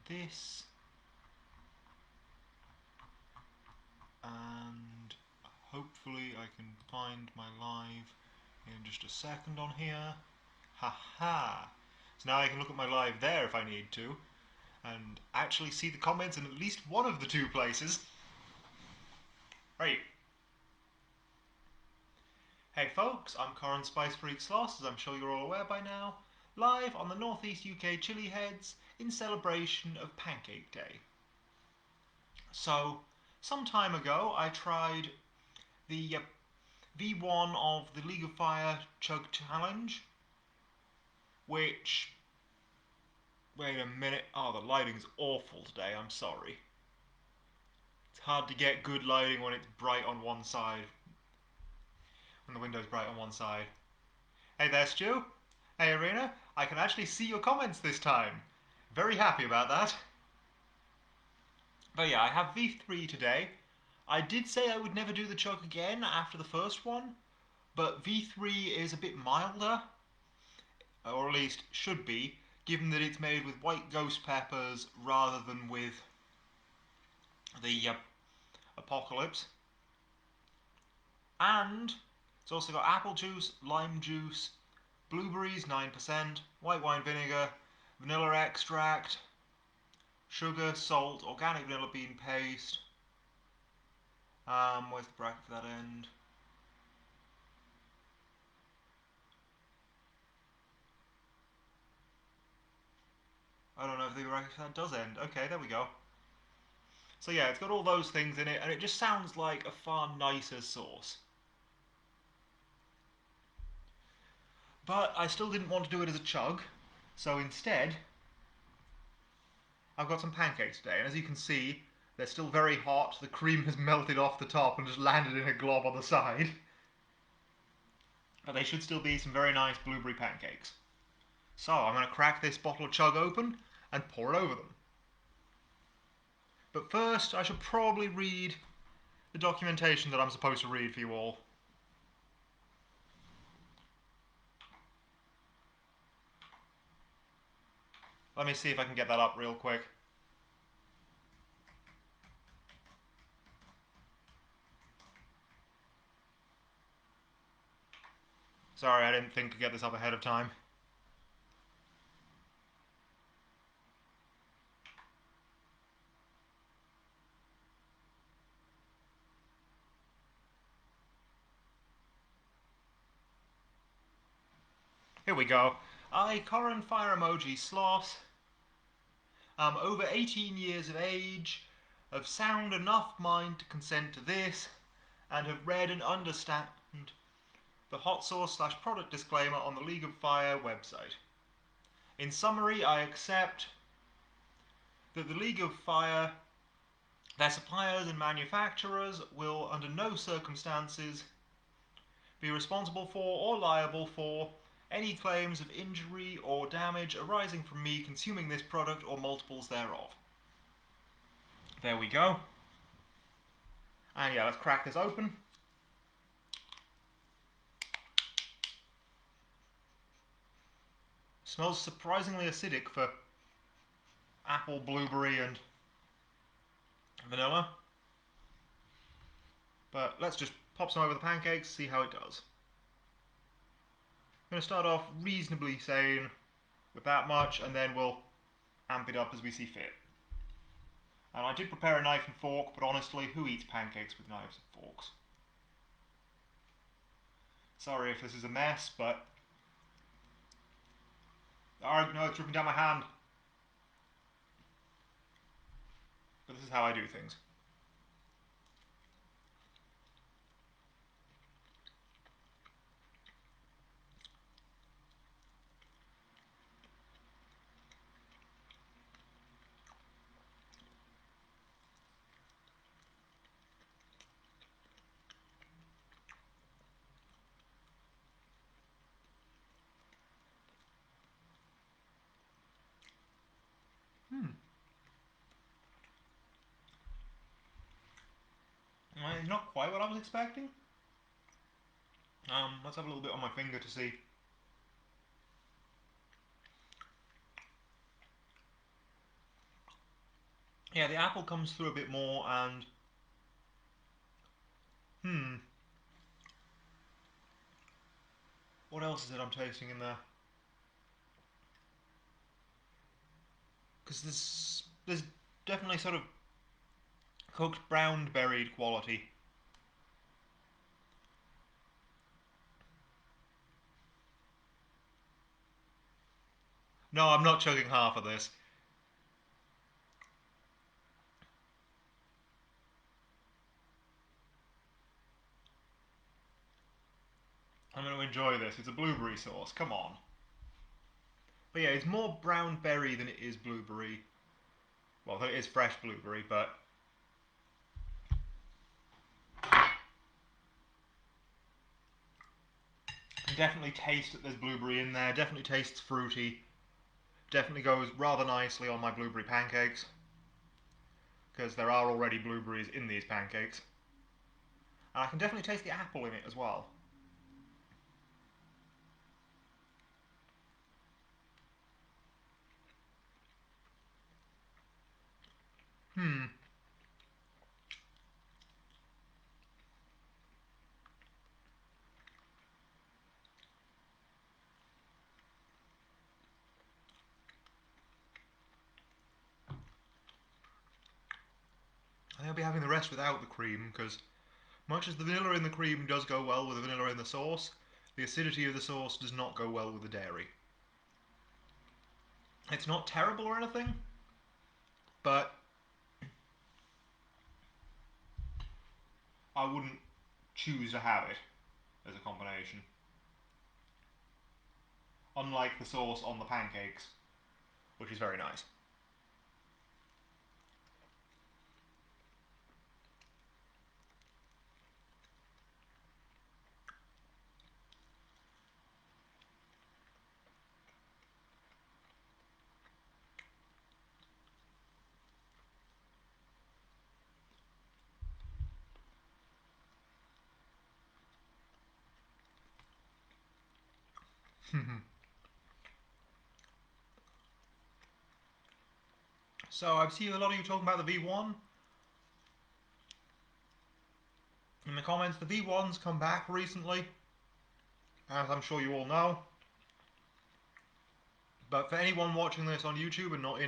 this. And hopefully I can find my live in just a second on here. Haha! So now I can look at my live there if I need to, and actually see the comments in at least one of the two places. Right. Hey folks, I'm Coran Spice Freak Sloss, as I'm sure you're all aware by now, live on the Northeast UK Chilli-heads in celebration of Pancake Day. So, some time ago I tried the V1 of the League of Fire Chug challenge, which... Wait a minute. Oh, the lighting's awful today, I'm sorry. It's hard to get good lighting when it's bright on one side. When the window's bright on one side. Hey there, Stu. Hey, Arena. I can actually see your comments this time. Very happy about that. But yeah, I have V3 today. I did say I would never do the Chug again after the first one, but V3 is a bit milder, or at least should be, given that it's made with white ghost peppers rather than with the Apocalypse. And it's also got apple juice, lime juice, blueberries 9%, white wine vinegar, vanilla extract, sugar, salt, organic vanilla bean paste. Where's the bracket for that end? I don't know if the bracket for that does end. Okay, there we go. So yeah, it's got all those things in it, and it just sounds like a far nicer sauce. But I still didn't want to do it as a chug, so instead I've got some pancakes today, and as you can see, they're still very hot. The cream has melted off the top and just landed in a glob on the side. But they should still be some very nice blueberry pancakes. So I'm going to crack this bottle of Chug open and pour it over them. But first, I should probably read the documentation that I'm supposed to read for you all. Let me see if I can get that up real quick. Sorry, I didn't think to get this up ahead of time. Here we go. I, Coran Fire Emoji Sloss, over 18 years of age, of sound enough mind to consent to this, and have read and understand the hot sauce / product disclaimer on the League of Fire website. In summary, I accept that the League of Fire, their suppliers and manufacturers, will under no circumstances be responsible for or liable for any claims of injury or damage arising from me consuming this product or multiples thereof. There we go. And yeah, let's crack this open. Smells surprisingly acidic for apple, blueberry and vanilla. But let's just pop some over the pancakes, see how it does. I'm going to start off reasonably sane with that much, and then we'll amp it up as we see fit. And I did prepare a knife and fork, but honestly, who eats pancakes with knives and forks? Sorry if this is a mess, but... Oh no, it's dripping down my hand. But this is how I do things. Not quite what I was expecting. Let's have a little bit on my finger to see. Yeah, the apple comes through a bit more, and what else is it I'm tasting in there? Because there's definitely sort of cooked brown berried quality. No, I'm not chugging half of this. I'm going to enjoy this. It's a blueberry sauce. Come on. But yeah, it's more brown berry than it is blueberry. Well, it is fresh blueberry, but you can definitely taste that there's blueberry in there. Definitely tastes fruity. Definitely goes rather nicely on my blueberry pancakes, because there are already blueberries in these pancakes. And I can definitely taste the apple in it as well. I think I'll be having the rest without the cream, because much as the vanilla in the cream does go well with the vanilla in the sauce, the acidity of the sauce does not go well with the dairy. It's not terrible or anything, but I wouldn't choose to have it as a combination. Unlike the sauce on the pancakes, which is very nice. So I've seen a lot of you talking about the V1. In the comments, the V1's come back recently, as I'm sure you all know. But for anyone watching this on YouTube and not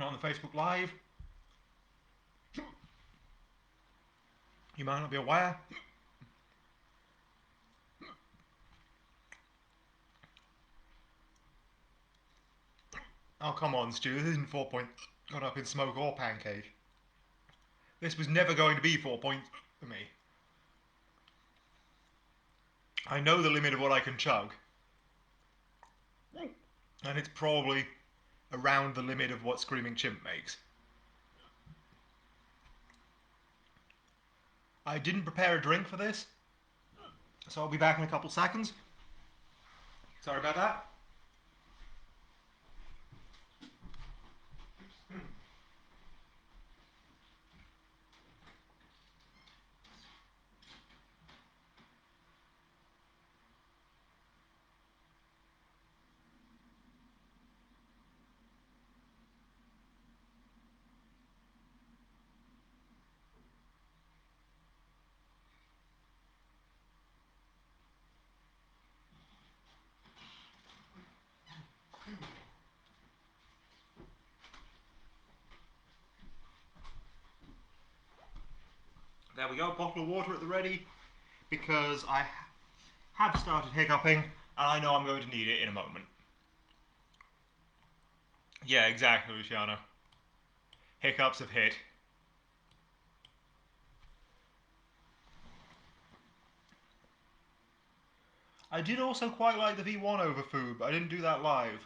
on the Facebook Live, you might not be aware. Oh, come on, Stu, this isn't 4 point gone up in smoke or pancake. This was never going to be 4 points for me. I know the limit of what I can chug. And it's probably around the limit of what Screaming Chimp makes. I didn't prepare a drink for this, so I'll be back in a couple seconds. Sorry about that. There we go, bottle of water at the ready, because I have started hiccuping, and I know I'm going to need it in a moment. Yeah, exactly, Luciano. Hiccups have hit. I did also quite like the V1 over food, but I didn't do that live.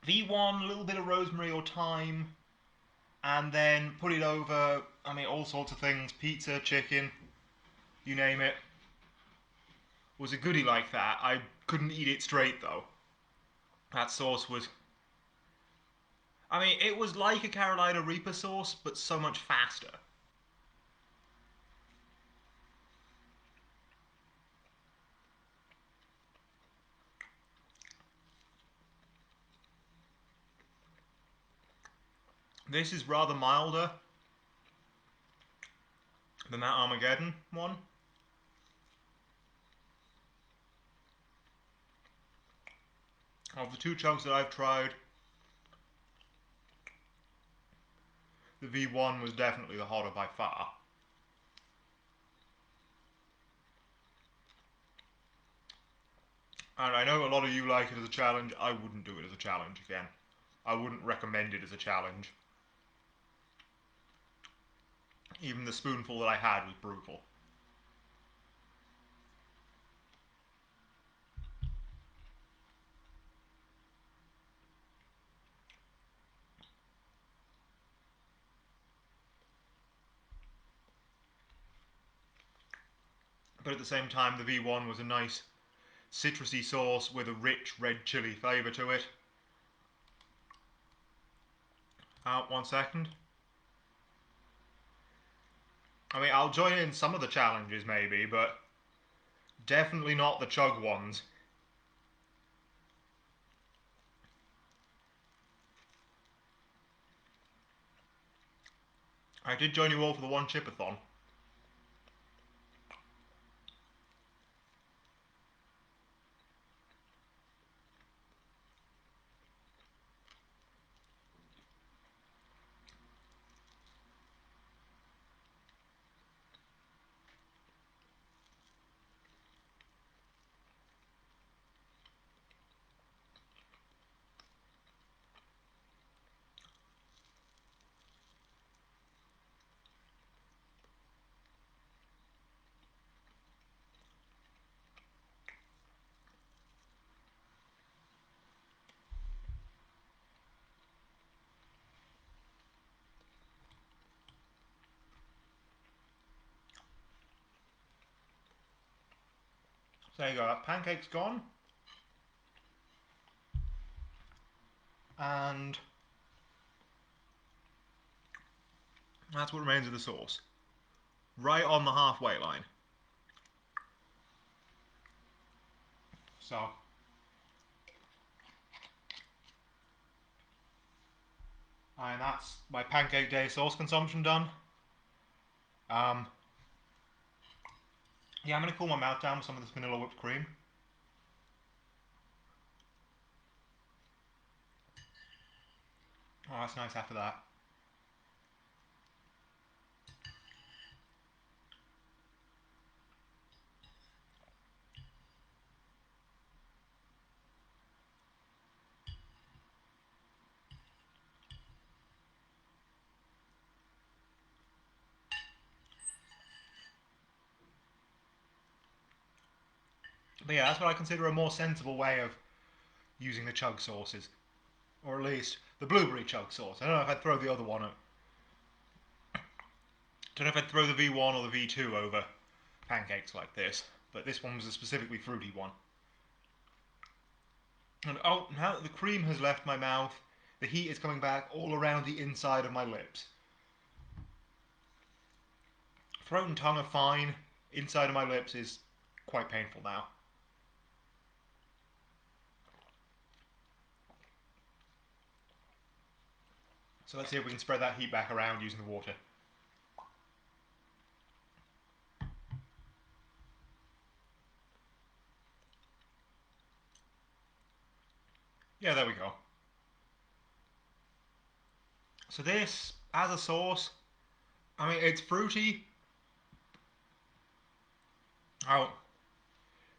V1, a little bit of rosemary or thyme, and then put it over, I mean, all sorts of things, pizza, chicken, you name it. Was a goodie like that. I couldn't eat it straight, though. That sauce was... I mean, it was like a Carolina Reaper sauce, but so much faster. This is rather milder than that Armageddon one. Of the two chugs that I've tried, the V1 was definitely the hotter by far. And I know a lot of you like it as a challenge. I wouldn't do it as a challenge again. I wouldn't recommend it as a challenge. Even the spoonful that I had was brutal. But at the same time, the V1 was a nice citrusy sauce with a rich red chili flavour to it. 1 second. I mean, I'll join in some of the challenges maybe, but definitely not the Chug ones. I did join you all for the one chipathon. So there you go, that pancake's gone. And that's what remains of the sauce. Right on the halfway line. So, and that's my pancake day sauce consumption done. Yeah, I'm going to cool my mouth down with some of this vanilla whipped cream. Oh, that's nice after that. But yeah, that's what I consider a more sensible way of using the Chug sauces. Or at least the blueberry Chug sauce. I don't know if I'd throw the other one. Don't know if I'd throw the V1 or the V2 over pancakes like this. But this one was a specifically fruity one. And oh, now that the cream has left my mouth, the heat is coming back all around the inside of my lips. Throat and tongue are fine. Inside of my lips is quite painful now. So let's see if we can spread that heat back around using the water. Yeah, there we go. So this, as a sauce, I mean, it's fruity. Oh,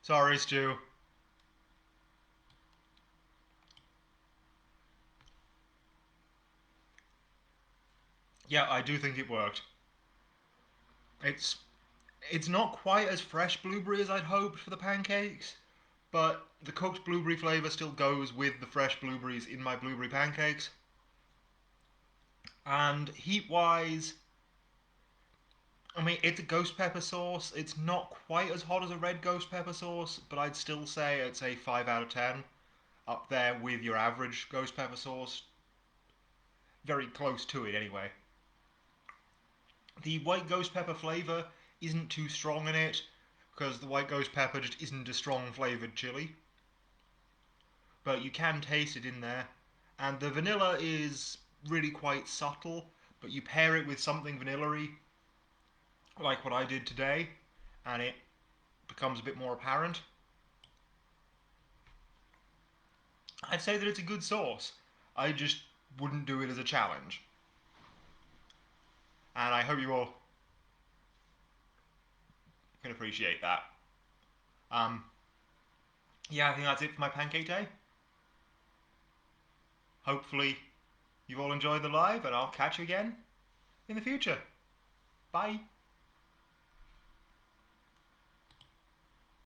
sorry, Stu. Yeah, I do think it worked. It's not quite as fresh blueberry as I'd hoped for the pancakes, but the cooked blueberry flavour still goes with the fresh blueberries in my blueberry pancakes. And heat-wise, I mean, it's a ghost pepper sauce. It's not quite as hot as a red ghost pepper sauce, but I'd still say it's a 5 out of 10. Up there with your average ghost pepper sauce. Very close to it, anyway. The white ghost pepper flavour isn't too strong in it, because the white ghost pepper just isn't a strong flavoured chili. But you can taste it in there. And the vanilla is really quite subtle, but you pair it with something vanilla-y, like what I did today, and it becomes a bit more apparent. I'd say that it's a good sauce. I just wouldn't do it as a challenge. And I hope you all can appreciate that. Yeah, I think that's it for my pancake day. Hopefully you've all enjoyed the live, and I'll catch you again in the future. Bye.